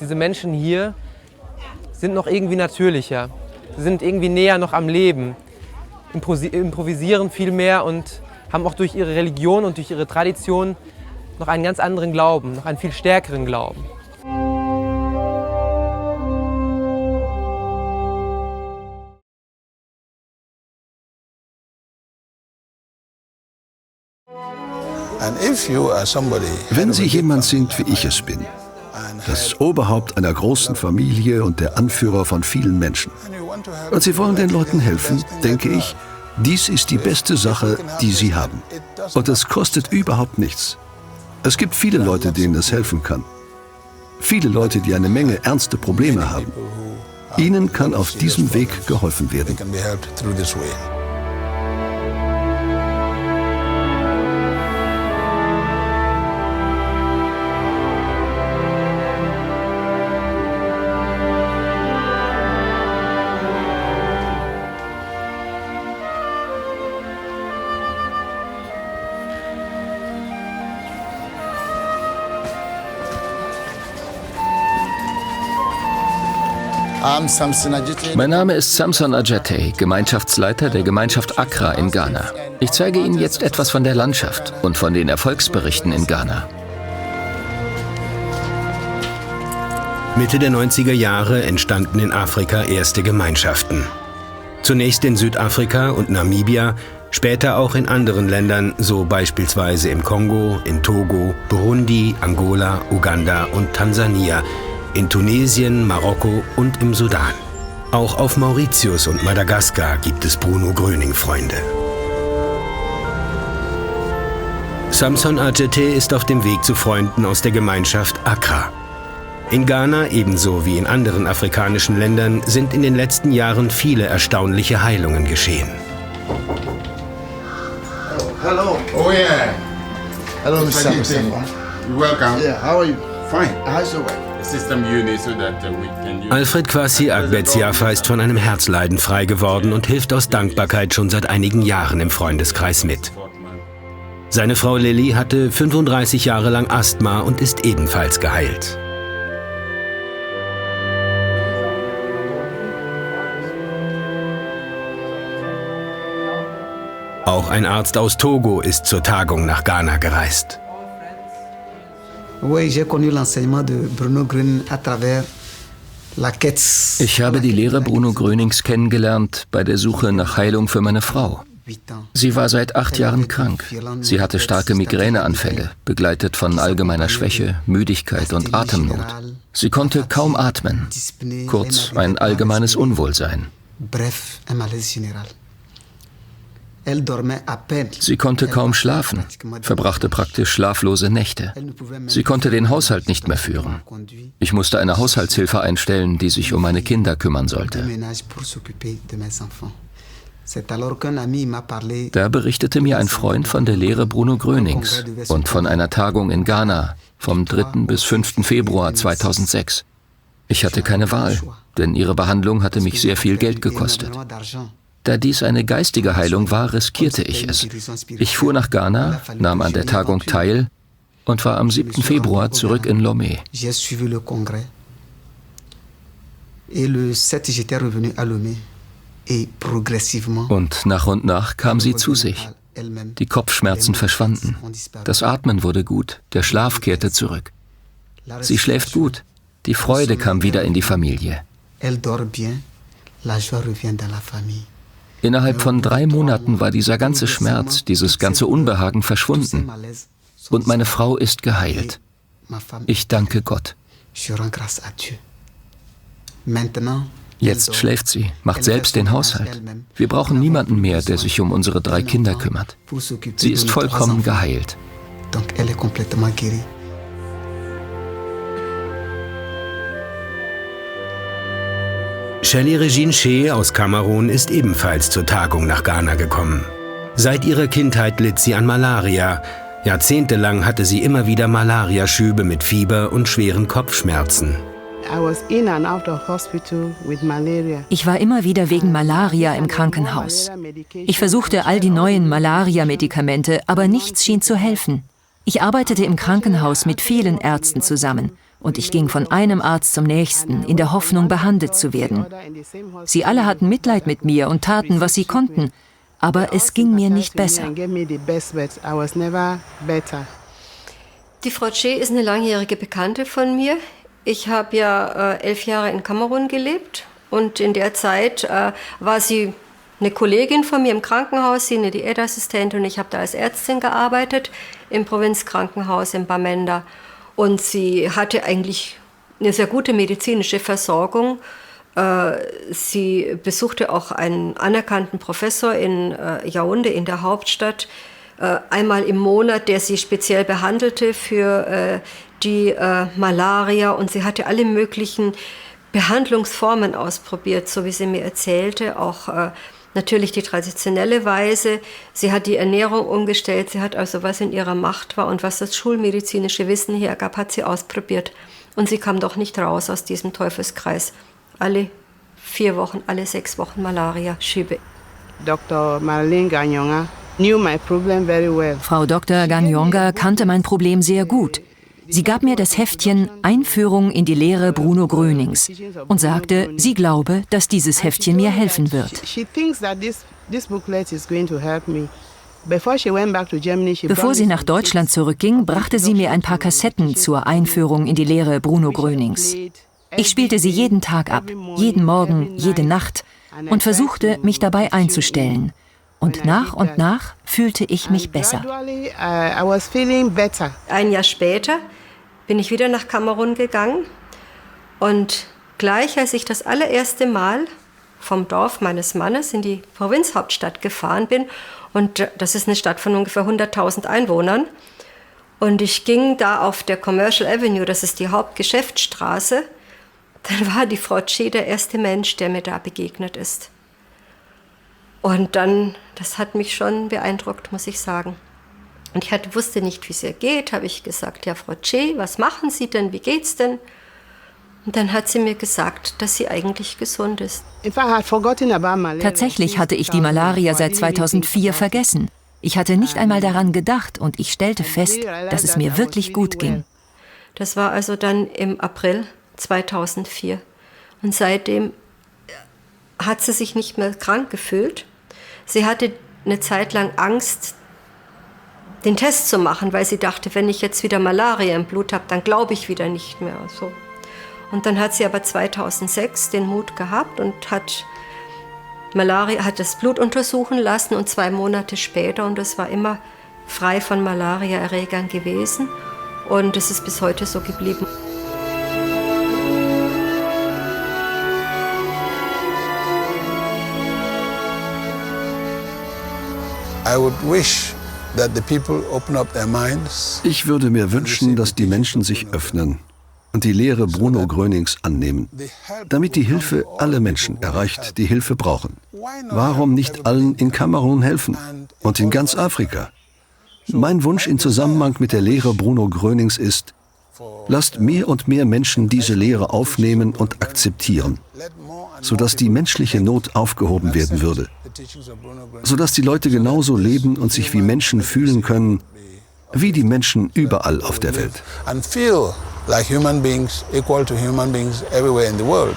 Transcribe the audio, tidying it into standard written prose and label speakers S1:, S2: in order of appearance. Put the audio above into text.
S1: diese Menschen hier sind noch irgendwie natürlicher. Sie sind irgendwie näher noch am Leben, improvisieren viel mehr und haben auch durch ihre Religion und durch ihre Tradition noch einen ganz anderen Glauben, noch einen viel stärkeren Glauben.
S2: Wenn Sie jemand sind, wie ich es bin, das Oberhaupt einer großen Familie und der Anführer von vielen Menschen, und Sie wollen den Leuten helfen, denke ich, dies ist die beste Sache, die Sie haben. Und es kostet überhaupt nichts. Es gibt viele Leute, denen es helfen kann. Viele Leute, die eine Menge ernste Probleme haben. Ihnen kann auf diesem Weg geholfen werden.
S3: Mein Name ist Samson Adjetey, Gemeinschaftsleiter der Gemeinschaft Accra in Ghana. Ich zeige Ihnen jetzt etwas von der Landschaft und von den Erfolgsberichten in Ghana.
S4: Mitte der 90er Jahre entstanden in Afrika erste Gemeinschaften. Zunächst in Südafrika und Namibia, später auch in anderen Ländern, so beispielsweise im Kongo, in Togo, Burundi, Angola, Uganda und Tansania, in Tunesien, Marokko und im Sudan. Auch auf Mauritius und Madagaskar gibt es Bruno Gröning-Freunde. Samson Adjetey ist auf dem Weg zu Freunden aus der Gemeinschaft Accra. In Ghana, ebenso wie in anderen afrikanischen Ländern, sind in den letzten Jahren viele erstaunliche Heilungen geschehen.
S5: Hello. Oh yeah. Hello, Mr. Samson.
S6: Welcome.
S5: Yeah, how are you?
S6: Fine.
S5: How's your wife?
S4: Alfred Kwasi Agbetsiafa ist von einem Herzleiden frei geworden und hilft aus Dankbarkeit schon seit einigen Jahren im Freundeskreis mit. Seine Frau Lilly hatte 35 Jahre lang Asthma und ist ebenfalls geheilt. Auch ein Arzt aus Togo ist zur Tagung nach Ghana gereist.
S3: Ich habe die Lehre Bruno Grönings kennengelernt bei der Suche nach Heilung für meine Frau. Sie war seit 8 Jahren krank. Sie hatte starke Migräneanfälle, begleitet von allgemeiner Schwäche, Müdigkeit und Atemnot. Sie konnte kaum atmen, kurz ein allgemeines Unwohlsein. Sie konnte kaum schlafen, verbrachte praktisch schlaflose Nächte. Sie konnte den Haushalt nicht mehr führen. Ich musste eine Haushaltshilfe einstellen, die sich um meine Kinder kümmern sollte. Da berichtete mir ein Freund von der Lehre Bruno Grönings und von einer Tagung in Ghana vom 3. bis 5. Februar 2006. Ich hatte keine Wahl, denn ihre Behandlung hatte mich sehr viel Geld gekostet. Da dies eine geistige Heilung war, riskierte ich es. Ich fuhr nach Ghana, nahm an der Tagung teil und war am 7. Februar zurück in Lomé. Und nach kam sie zu sich. Die Kopfschmerzen verschwanden. Das Atmen wurde gut, der Schlaf kehrte zurück. Sie schläft gut, die Freude kam wieder in die Familie. Innerhalb von 3 Monaten war dieser ganze Schmerz, dieses ganze Unbehagen verschwunden. Und meine Frau ist geheilt. Ich danke Gott. Jetzt schläft sie, macht selbst den Haushalt. Wir brauchen niemanden mehr, der sich um unsere 3 Kinder kümmert. Sie ist vollkommen geheilt.
S4: Shelley Regine Shea aus Kamerun ist ebenfalls zur Tagung nach Ghana gekommen. Seit ihrer Kindheit litt sie an Malaria. Jahrzehntelang hatte sie immer wieder Malariaschübe mit Fieber und schweren Kopfschmerzen.
S7: Ich war immer wieder wegen Malaria im Krankenhaus. Ich versuchte all die neuen Malaria-Medikamente, aber nichts schien zu helfen. Ich arbeitete im Krankenhaus mit vielen Ärzten zusammen und ich ging von einem Arzt zum nächsten, in der Hoffnung, behandelt zu werden. Sie alle hatten Mitleid mit mir und taten, was sie konnten, aber es ging mir nicht besser.
S6: Die Frau Che ist eine langjährige Bekannte von mir. Ich habe ja 11 Jahre in Kamerun gelebt und in der Zeit war sie eine Kollegin von mir im Krankenhaus, sie eine Diätassistentin, und ich habe da als Ärztin gearbeitet im Provinzkrankenhaus in Bamenda. Und sie hatte eigentlich eine sehr gute medizinische Versorgung. Sie besuchte auch einen anerkannten Professor in Yaoundé, in der Hauptstadt, einmal im Monat, der sie speziell behandelte für die Malaria. Und sie hatte alle möglichen Behandlungsformen ausprobiert, so wie sie mir erzählte, auch natürlich die traditionelle Weise. Sie hat die Ernährung umgestellt, sie hat also, was in ihrer Macht war und was das schulmedizinische Wissen hergab, hat sie ausprobiert. Und sie kam doch nicht raus aus diesem Teufelskreis. Alle 4 Wochen, alle 6 Wochen Malaria, Schübe.
S8: Dr. Marlene Ganyonga knew my problem very well.
S7: Frau Dr. Ganyonga kannte mein Problem sehr gut. Sie gab mir das Heftchen Einführung in die Lehre Bruno Grönings und sagte, sie glaube, dass dieses Heftchen mir helfen wird. Bevor sie nach Deutschland zurückging, brachte sie mir ein paar Kassetten zur Einführung in die Lehre Bruno Grönings. Ich spielte sie jeden Tag ab, jeden Morgen, jede Nacht und versuchte, mich dabei einzustellen. Und nach fühlte ich mich besser.
S6: Ein Jahr später bin ich wieder nach Kamerun gegangen und gleich als ich das allererste Mal vom Dorf meines Mannes in die Provinzhauptstadt gefahren bin, und das ist eine Stadt von ungefähr 100.000 Einwohnern, und ich ging da auf der Commercial Avenue, das ist die Hauptgeschäftsstraße, dann war die Frau Che der erste Mensch, der mir da begegnet ist. Und dann, das hat mich schon beeindruckt, muss ich sagen. Und ich wusste nicht, wie es ihr geht, habe ich gesagt, ja, Frau Che, was machen Sie denn, wie geht's denn? Und dann hat sie mir gesagt, dass sie eigentlich gesund ist.
S7: Tatsächlich hatte ich die Malaria seit 2004 vergessen. Ich hatte nicht einmal daran gedacht und ich stellte fest, dass es mir wirklich gut ging.
S6: Das war also dann im April 2004. Und seitdem hat sie sich nicht mehr krank gefühlt. Sie hatte eine Zeit lang Angst, den Test zu machen, weil sie dachte, wenn ich jetzt wieder Malaria im Blut habe, dann glaube ich wieder nicht mehr. So. Und dann hat sie aber 2006 den Mut gehabt und hat das Blut untersuchen lassen, und 2 Monate später, und es war immer frei von Malariaerregern gewesen, und es ist bis heute so geblieben.
S2: Ich würde mir wünschen, dass die Menschen sich öffnen und die Lehre Bruno Grönings annehmen, damit die Hilfe alle Menschen erreicht, die Hilfe brauchen. Warum nicht allen in Kamerun helfen und in ganz Afrika? Mein Wunsch in Zusammenhang mit der Lehre Bruno Grönings ist, lasst mehr und mehr Menschen diese Lehre aufnehmen und akzeptieren, sodass die menschliche Not aufgehoben werden würde, sodass die Leute genauso leben und sich wie Menschen fühlen können, wie die Menschen überall auf der Welt.
S5: And feel like human beings, equal to human beings everywhere in the world.